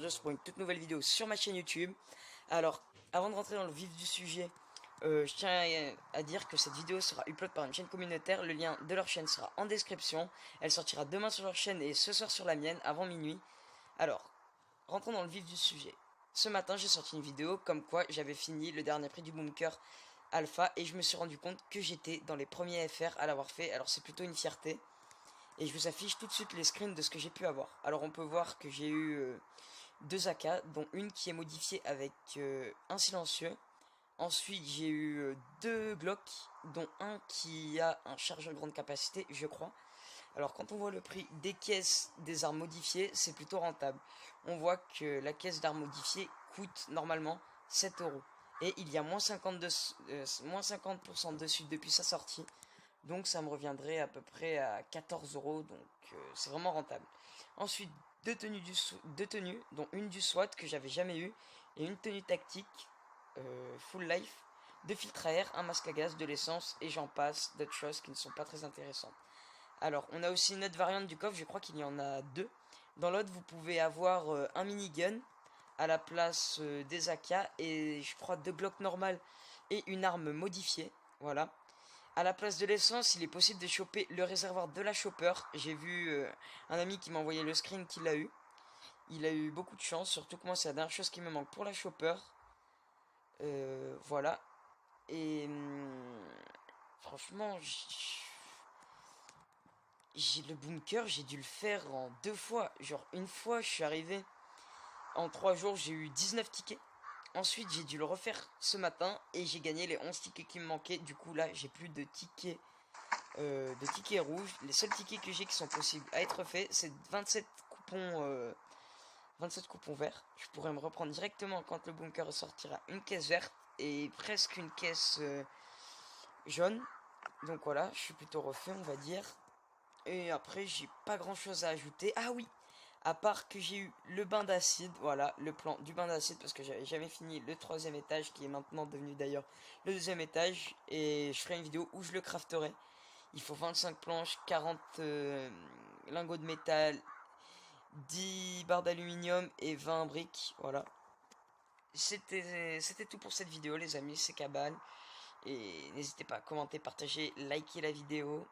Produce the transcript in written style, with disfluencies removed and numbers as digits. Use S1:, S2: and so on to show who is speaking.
S1: Just pour une toute nouvelle vidéo sur ma chaîne YouTube. Alors, avant de rentrer dans le vif du sujet, je tiens à dire que cette vidéo sera upload par une chaîne communautaire. Le lien de leur chaîne sera en description. Elle sortira demain sur leur chaîne et ce soir sur la mienne, avant minuit. Alors, rentrons dans le vif du sujet. Ce matin, j'ai sorti une vidéo comme quoi j'avais fini le dernier prix du Bunker Alpha et je me suis rendu compte que j'étais dans les premiers FR à l'avoir fait. Alors, c'est plutôt une fierté. Et je vous affiche tout de suite les screens de ce que j'ai pu avoir. Alors on peut voir que j'ai eu deux AK, dont une qui est modifiée avec un silencieux. Ensuite j'ai eu deux Glock, dont un qui a un chargeur grande capacité, je crois. Alors quand on voit le prix des caisses des armes modifiées, c'est plutôt rentable. On voit que la caisse d'armes modifiées coûte normalement 7 euros. Et il y a moins 50% dessus depuis sa sortie. Donc ça me reviendrait à peu près à 14 euros, donc c'est vraiment rentable. Ensuite, deux tenues, dont une du SWAT que j'avais jamais eu, et une tenue tactique, full life, deux filtres à air, un masque à gaz, de l'essence, et j'en passe, d'autres choses qui ne sont pas très intéressantes. Alors, on a aussi une autre variante du coffre, je crois qu'il y en a deux. Dans l'autre, vous pouvez avoir un minigun à la place des AK, et je crois deux Glock normales et une arme modifiée, voilà. À la place de l'essence, il est possible de choper le réservoir de la chopper. J'ai vu un ami qui m'a envoyé le screen qu'il a eu. Il a eu beaucoup de chance, surtout que moi c'est la dernière chose qui me manque pour la chopper. Voilà. Et franchement, j'ai le bunker, j'ai dû le faire en deux fois. Genre une fois, je suis arrivé en 3 jours, j'ai eu 19 tickets. Ensuite, j'ai dû le refaire ce matin et j'ai gagné les 11 tickets qui me manquaient. Du coup, là, j'ai plus de tickets rouges. Les seuls tickets que j'ai qui sont possibles à être faits, c'est 27 coupons verts. Je pourrais me reprendre directement quand le bunker sortira une caisse verte et presque une caisse jaune. Donc voilà, je suis plutôt refait, on va dire. Et après, j'ai pas grand chose à ajouter. Ah oui, à part que j'ai eu le bain d'acide, voilà, le plan du bain d'acide, parce que j'avais jamais fini le troisième étage, qui est maintenant devenu d'ailleurs le deuxième étage, et je ferai une vidéo où je le crafterai. Il faut 25 planches, 40 lingots de métal, 10 barres d'aluminium et 20 briques, voilà. C'était tout pour cette vidéo les amis, c'est Cabal. Et n'hésitez pas à commenter, partager, liker la vidéo.